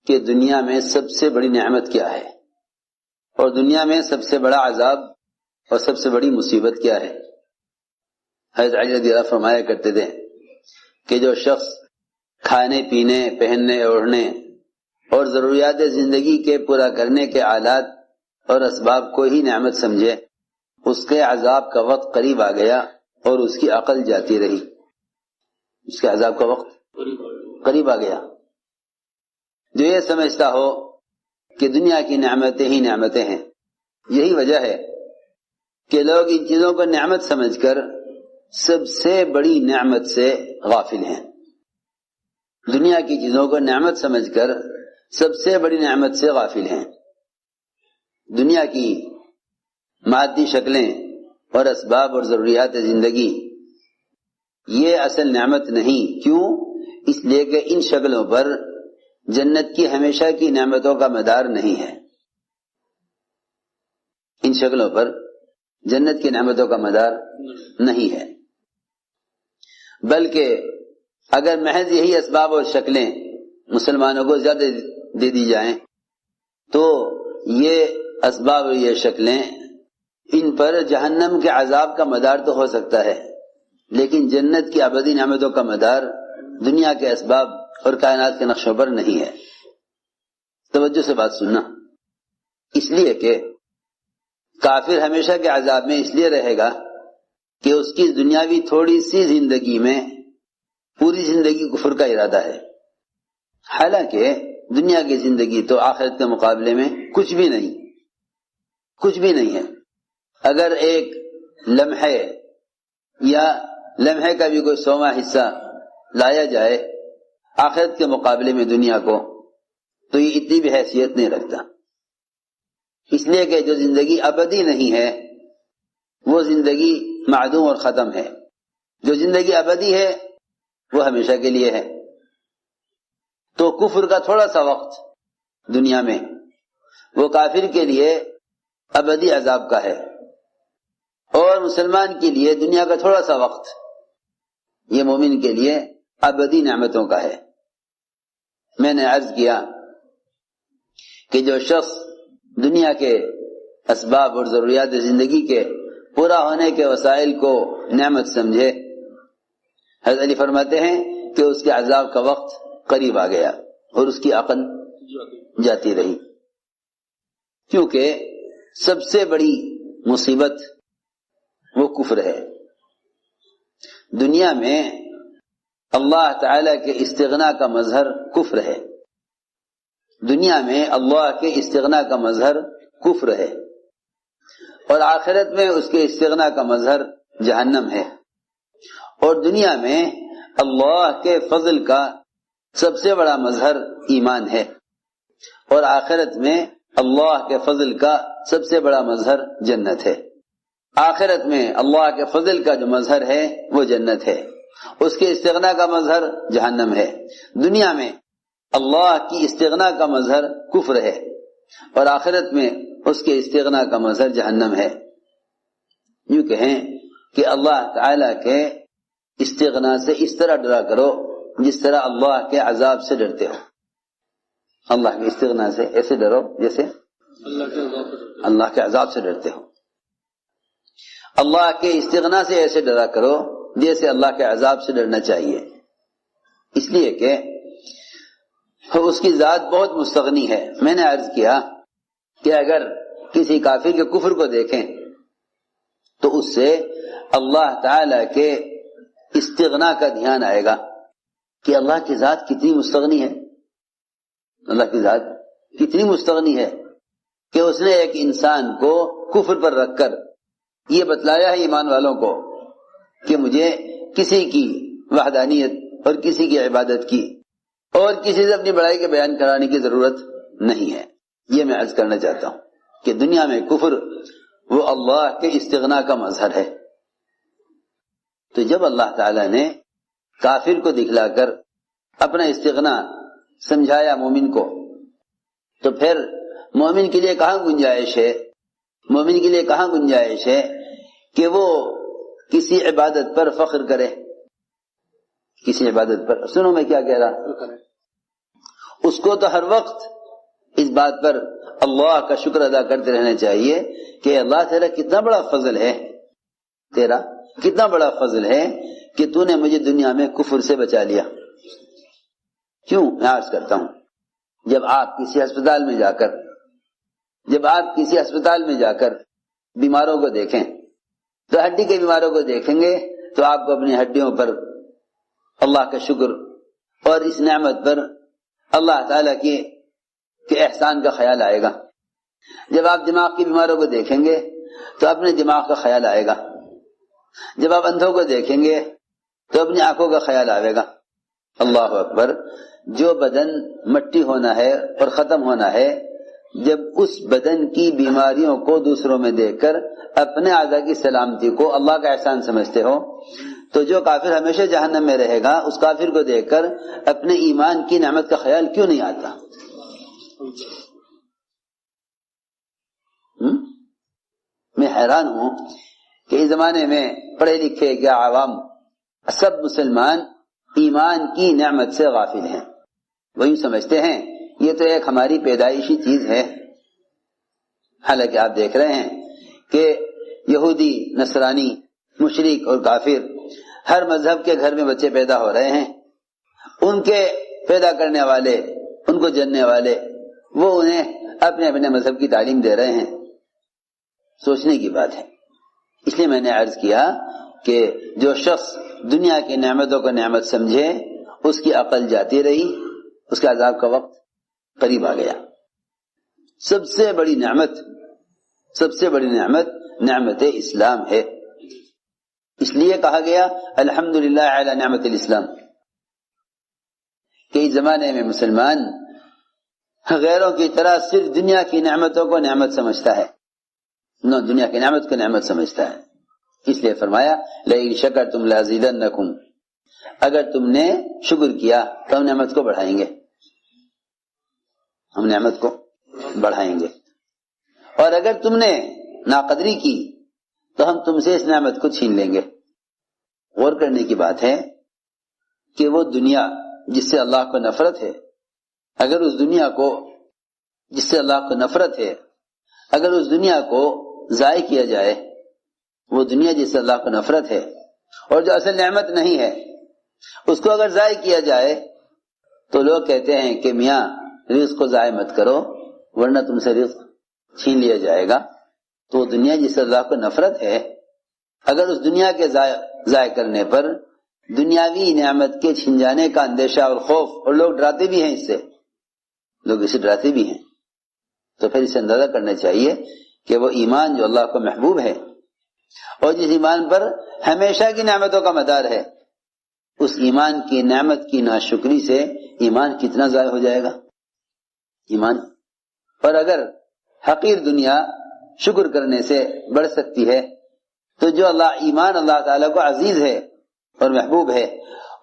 کہ دنیا میں سب سے بڑی نعمت کیا ہے اور دنیا میں سب سے بڑا عذاب اور سب سے بڑی مصیبت کیا ہے۔ حضرت علی رضی اللہ فرمایا کرتے تھے کہ جو شخص کھانے پینے پہننے اوڑھنے اور ضروریات زندگی کے پورا کرنے کے آلات اور اسباب کو ہی نعمت سمجھے، اس کے عذاب کا وقت قریب آ گیا اور اس کی عقل جاتی رہی۔ اس کے عذاب کا وقت قریب آ گیا۔ جو یہ سمجھتا ہو کہ دنیا کی نعمتیں ہی نعمتیں ہیں، یہی وجہ ہے کہ لوگ ان چیزوں کو نعمت سمجھ کر سب سے بڑی نعمت سے غافل ہیں۔ دنیا کی چیزوں کو نعمت سمجھ کر سب سے بڑی نعمت سے غافل ہیں۔ دنیا کی مادی شکلیں اور اسباب اور ضروریات زندگی یہ اصل نعمت نہیں۔ کیوں؟ اس لیے کہ ان شکلوں پر جنت کی ہمیشہ کی نعمتوں کا مدار نہیں ہے۔ ان شکلوں پر جنت کی نعمتوں کا مدار نہیں ہے، بلکہ اگر محض یہی اسباب اور شکلیں مسلمانوں کو زیادہ دے دی جائیں تو یہ اسباب اور یہ شکلیں ان پر جہنم کے عذاب کا مدار تو ہو سکتا ہے، لیکن جنت کی ابدی نعمتوں کا مدار دنیا کے اسباب اور کائنات کے نقشوں پر نہیں ہے۔ توجہ سے بات سننا، اس لیے کہ کافر ہمیشہ کے عذاب میں اس لیے رہے گا کہ اس کی دنیاوی تھوڑی سی زندگی میں پوری زندگی کفر کا ارادہ ہے، حالانکہ دنیا کی زندگی تو آخرت کے مقابلے میں کچھ بھی نہیں ہے۔ اگر ایک لمحے یا لمحے کا بھی کوئی 100واں حصہ لایا جائے آخرت کے مقابلے میں دنیا کو، تو یہ اتنی بھی حیثیت نہیں رکھتا، اس لیے کہ جو زندگی ابدی نہیں ہے وہ زندگی معدوم اور ختم ہے، جو زندگی ابدی ہے وہ ہمیشہ کے لیے ہے۔ تو کفر کا تھوڑا سا وقت دنیا میں وہ کافر کے لیے ابدی عذاب کا ہے، اور مسلمان کے لیے دنیا کا تھوڑا سا وقت یہ مومن کے لیے ابدی نعمتوں کا ہے۔ میں نے عرض کیا کہ جو شخص دنیا کے اسباب اور ضروریات زندگی کے پورا ہونے کے وسائل کو نعمت سمجھے، حضرت علی فرماتے ہیں کہ اس کے عذاب کا وقت قریب آ گیا اور اس کی عقل جاتی رہی، کیونکہ سب سے بڑی مصیبت وہ کفر ہے۔ دنیا میں اللہ تعالی کے استغنا کا مظہر کفر ہے، دنیا میں اللہ کے استغنا کا مظہر کفر ہے، اور آخرت میں اس کے استغنا کا مظہر جہنم ہے، اور دنیا میں اللہ کے فضل کا سب سے بڑا مظہر ایمان ہے، اور آخرت میں اللہ کے فضل کا سب سے بڑا مظہر جنت ہے۔ آخرت میں اللہ کے فضل کا جو مظہر ہے وہ جنت ہے، اس کے استغنا کا مظہر جہنم ہے۔ دنیا میں اللہ کی استغنا کا مظہر کفر ہے، اور آخرت میں اس کے استغنا کا مظہر جہنم ہے۔ یوں کہیں کہ اللہ تعالی کے استغنا سے اس طرح ڈرا کرو جس طرح اللہ کے عذاب سے ڈرتے ہو۔ اللہ کے استغنا سے ایسے ڈرو جیسے اللہ کے عذاب سے ڈرتے ہو۔ اللہ کے استغنا سے ایسے ڈرا کرو جیسے اللہ کے عذاب سے ڈرنا چاہیے، اس لیے کہ اس کی ذات بہت مستغنی ہے۔ میں نے عرض کیا کہ اگر کسی کافر کے کفر کو دیکھیں تو اس سے اللہ تعالی کے استغنا کا دھیان آئے گا کہ اللہ کی ذات کتنی مستغنی ہے، اللہ کی ذات کتنی مستغنی ہے کہ اس نے ایک انسان کو کفر پر رکھ کر یہ بتلایا ہے ایمان والوں کو کہ مجھے کسی کی وحدانیت اور کسی کی عبادت کی اور کسی سے اپنی بڑائی کے بیان کرانے کی ضرورت نہیں ہے۔ یہ میں عرض کرنا چاہتا ہوں کہ دنیا میں کفر وہ اللہ کے استغنا کا مظہر ہے۔ تو جب اللہ تعالی نے کافر کو دکھلا کر اپنا استغنا سمجھایا مومن کو، تو پھر مومن کے لیے کہاں گنجائش ہے، مومن کے لیے کہاں گنجائش ہے کہ وہ کسی عبادت پر فخر کرے، کسی عبادت پر۔ سنو میں کیا کہہ رہا، اس کو تو ہر وقت اس بات پر اللہ کا شکر ادا کرتے رہنا چاہیے کہ اللہ تیرا کتنا بڑا فضل ہے، تیرا کتنا بڑا فضل ہے کہ تو نے مجھے دنیا میں کفر سے بچا لیا۔ کیوں میں عرض کرتا ہوں، جب آپ کسی ہسپتال میں جا کر بیماروں کو دیکھیں تو ہڈی کے بیماروں کو دیکھیں گے تو آپ کو اپنی ہڈیوں پر اللہ کا شکر اور اس نعمت پر اللہ تعالیٰ کے احسان کا خیال آئے گا۔ جب آپ دماغ کے بیماروں کو دیکھیں گے تو اپنے دماغ کا خیال آئے گا۔ جب آپ اندھوں کو دیکھیں گے تو اپنی آنکھوں کا خیال آئے گا۔ اللہ اکبر، جو بدن مٹی ہونا ہے اور ختم ہونا ہے، جب اس بدن کی بیماریوں کو دوسروں میں دیکھ کر اپنے اعضاء کی سلامتی کو اللہ کا احسان سمجھتے ہو، تو جو کافر ہمیشہ جہنم میں رہے گا اس کافر کو دیکھ کر اپنے ایمان کی نعمت کا خیال کیوں نہیں آتا؟ میں حیران ہوں کہ اس زمانے میں پڑھے لکھے کیا عوام سب مسلمان ایمان کی نعمت سے غافل ہیں۔ وہی سمجھتے ہیں یہ تو ایک ہماری پیدائشی چیز ہے، حالانکہ آپ دیکھ رہے ہیں کہ یہودی، نصرانی، مشرک اور کافر ہر مذہب کے گھر میں بچے پیدا ہو رہے ہیں، ان کے پیدا کرنے والے، ان کو جننے والے، وہ انہیں اپنے اپنے مذہب کی تعلیم دے رہے ہیں۔ سوچنے کی بات ہے۔ اس لیے میں نے عرض کیا کہ جو شخص دنیا کی نعمتوں کو نعمت سمجھے اس کی عقل جاتی رہی، اس کے عذاب کا وقت قریب آ گیا۔ سب سے بڑی نعمت نعمت اسلام ہے۔ اس لیے کہا گیا الحمدللہ علی نعمت الاسلام، کہ اس زمانے میں مسلمان غیروں کی طرح صرف دنیا کی نعمتوں کو نعمت سمجھتا ہے، دنیا کی نعمت کو نعمت سمجھتا ہے۔ اس لیے فرمایا لئن شکرتم لازیدنکم، اگر تم نے شکر کیا تو ہم نعمت کو بڑھائیں گے، ہم نعمت کو بڑھائیں گے، اور اگر تم نے ناقدری کی تو ہم تم سے اس نعمت کو چھین لیں گے۔ غور کرنے کی بات ہے کہ وہ دنیا جس سے اللہ کو نفرت ہے، اگر اس دنیا کو جس سے اللہ کو نفرت ہے، اگر اس دنیا کو ضائع کیا جائے، وہ دنیا جس سے اللہ کو نفرت ہے اور جو اصل نعمت نہیں ہے، اس کو اگر ضائع کیا جائے تو لوگ کہتے ہیں کہ میاں رزق کو ضائع مت کرو ورنہ تم سے رزق چھین لیا جائے گا۔ تو دنیا جس سے اللہ کو نفرت ہے، اگر اس دنیا کے ضائع کرنے پر دنیاوی نعمت کے چھن جانے کا اندیشہ اور خوف، اور لوگ ڈراتے بھی ہیں، اس سے لوگ اسے ڈراتے بھی ہیں، تو پھر اسے اندازہ کرنا چاہیے کہ وہ ایمان جو اللہ کو محبوب ہے اور جس ایمان پر ہمیشہ کی نعمتوں کا مدار ہے، اس ایمان کی نعمت کی ناشکری سے ایمان کتنا ضائع ہو جائے گا ایمان۔ اور اگر حقیر دنیا شکر کرنے سے بڑھ سکتی ہے تو جو ایمان اللہ تعالیٰ کو عزیز ہے اور محبوب ہے،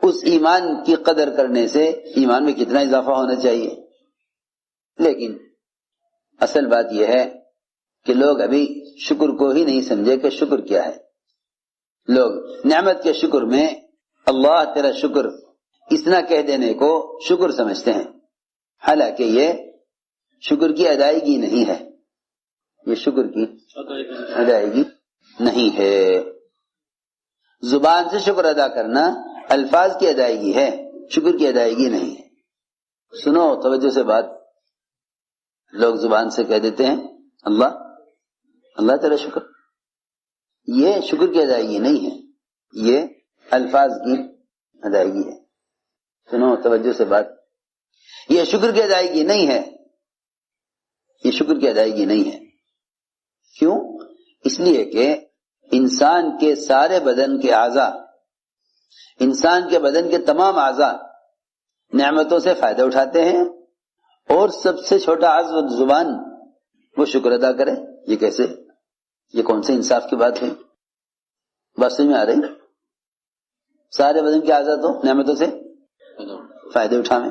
اس ایمان کی قدر کرنے سے ایمان میں کتنا اضافہ ہونا چاہیے۔ لیکن اصل بات یہ ہے کہ لوگ ابھی شکر کو ہی نہیں سمجھے کہ شکر کیا ہے۔ لوگ نعمت کے شکر میں اللہ تیرا شکر اتنا کہہ دینے کو شکر سمجھتے ہیں، حالانکہ یہ شکر کی ادائیگی نہیں ہے، یہ شکر کی ادائیگی نہیں ہے۔ زبان سے شکر ادا کرنا الفاظ کی ادائیگی ہے، شکر کی ادائیگی نہیں ہے۔ سنو توجہ سے بات، لوگ زبان سے کہہ دیتے ہیں اللہ تیرا شکر، یہ شکر کی ادائیگی نہیں ہے، یہ الفاظ کی ادائیگی ہے۔ سنو توجہ سے بات، یہ شکر کی ادائیگی نہیں ہے، یہ شکر کی ادائیگی نہیں ہے۔ کیوں؟ اس لیے کہ انسان کے سارے بدن کے اعضاء، انسان کے بدن کے تمام اعضاء نعمتوں سے فائدہ اٹھاتے ہیں، اور سب سے چھوٹا عضو زبان وہ شکر ادا کرے۔ یہ کیسے؟ یہ کون سے انصاف کی بات ہے؟ بات سمجھ میں آ رہی؟ سارے بدن کے اعضاء تو نعمتوں سے فائدے اٹھاویں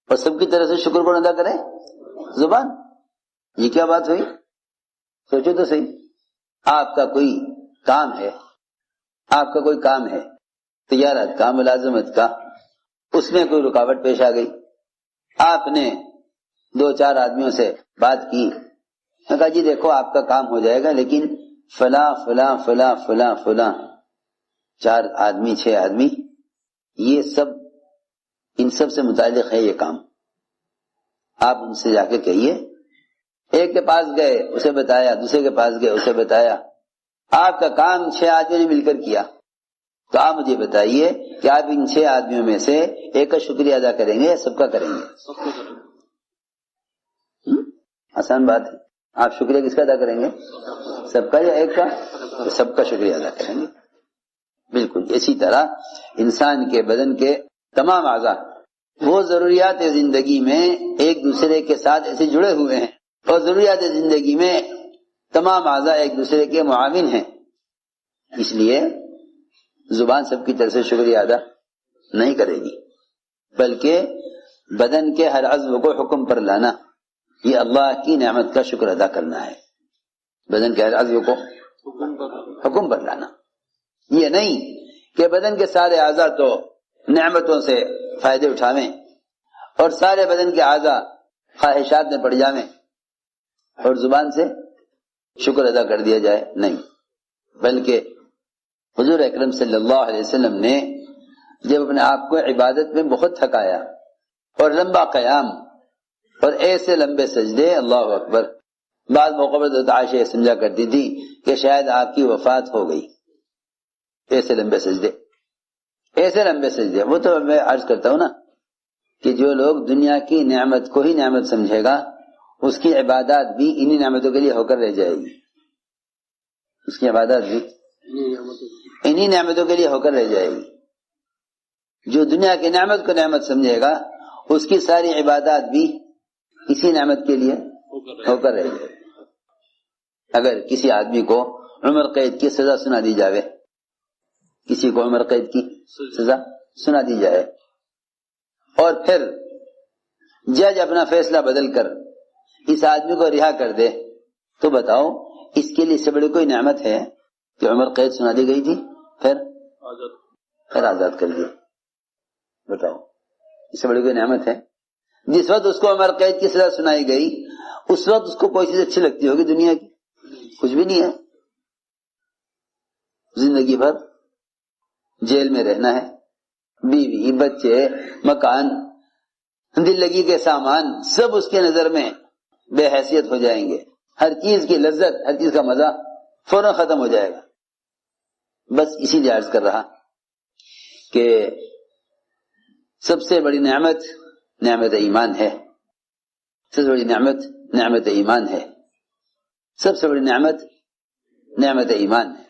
اور سب کی طرح سے شکر کو ادا کرے زبان۔ یہ کیا بات ہوئی؟ سوچو تو صحیح۔ آپ کا کوئی کام ہے، تجارت کا، ملازمت کا، اس میں کوئی رکاوٹ پیش آ گئی، آپ نے 2-4 آدمیوں سے بات کی، میں کہا جی دیکھو آپ کا کام ہو جائے گا، لیکن فلاں فلاں فلاں فلاں فلاں 4 آدمی 6 آدمی یہ سب ان سب سے متعلق ہے یہ کام، آپ ان سے جا کے کہیے۔ ایک کے پاس گئے اسے بتایا، دوسرے کے پاس گئے اسے بتایا، آپ کا کام 6 آدمیوں نے مل کر کیا، تو آپ مجھے بتائیے کہ آپ ان 6 آدمیوں میں سے ایک کا شکریہ ادا کریں گے یا سب کا کریں گے؟ آسان بات ہے، آپ شکریہ کس کا ادا کریں گے؟ سب کا یا ایک کا؟ تو سب کا شکریہ ادا کریں گے۔ بالکل اسی طرح انسان کے بدن کے تمام اعضاء وہ ضروریات زندگی میں ایک دوسرے کے ساتھ ایسے جڑے ہوئے ہیں، اور ضروریات زندگی میں تمام اعضاء ایک دوسرے کے معاون ہیں، اس لیے زبان سب کی طرف سے شکریہ ادا نہیں کرے گی، بلکہ بدن کے ہر عضو کو حکم پر لانا، یہ اللہ کی نعمت کا شکر ادا کرنا ہے۔ بدن کے ہر عضو کو حکم پر لانا، یہ نہیں کہ بدن کے سارے اعضاء تو نعمتوں سے فائدے اٹھاویں اور سارے بدن کے اعضاء خواہشات میں پڑ جاویں اور زبان سے شکر ادا کر دیا جائے، نہیں، بلکہ حضور اکرم صلی اللہ علیہ وسلم نے جب اپنے آپ کو عبادت میں بہت تھکایا اور لمبا قیام اور ایسے لمبے سجدے، اللہ اکبر، بعض موقع پر حضرت عائشہ سمجھا کرتی تھی کہ شاید آپ کی وفات ہو گئی، ایسے لمبے سجدے، ایسے لمبے سجدے۔ وہ تو میں عرض کرتا ہوں نا کہ جو لوگ دنیا کی نعمت کو ہی نعمت سمجھے گا اس کی عبادات بھی انہی نعمتوں کے لیے ہو کر رہ جائے گی، اس کی عبادات بھی انہی نعمتوں کے لیے ہو کر رہ جائے گی۔ جو دنیا کی نعمت کو نعمت سمجھے گا اس کی ساری عبادات بھی اسی نعمت کے لیے ہو کر رہ جائے گی۔ اگر کسی آدمی کو عمر قید کی سزا سنا دی جاوے، کسی کو عمر قید کی سزا سنا دی جائے اور پھر جج اپنا فیصلہ بدل کر اس آدمی کو رہا کر دے، تو بتاؤ اس کے لیے سے بڑی کوئی نعمت ہے کہ عمر قید سنا دی گئی تھی پھر آزاد کر دیا؟ بتاؤ اس سے بڑی کوئی نعمت ہے؟ جس وقت اس کو عمر قید کی سزا سنائی گئی اس وقت اس کو کوئی چیز اچھی لگتی ہوگی دنیا کی؟ کچھ بھی نہیں ہے۔ زندگی بھر جیل میں رہنا ہے، بیوی بچے مکان دل لگی کے سامان سب اس کے نظر میں بے حیثیت ہو جائیں گے، ہر چیز کی لذت ہر چیز کا مزہ فوراً ختم ہو جائے گا۔ بس اسی لیے عرض کر رہا کہ سب سے بڑی نعمت نعمت ایمان ہے، سب سے بڑی نعمت نعمت ایمان ہے، سب سے بڑی نعمت نعمت ایمان ہے۔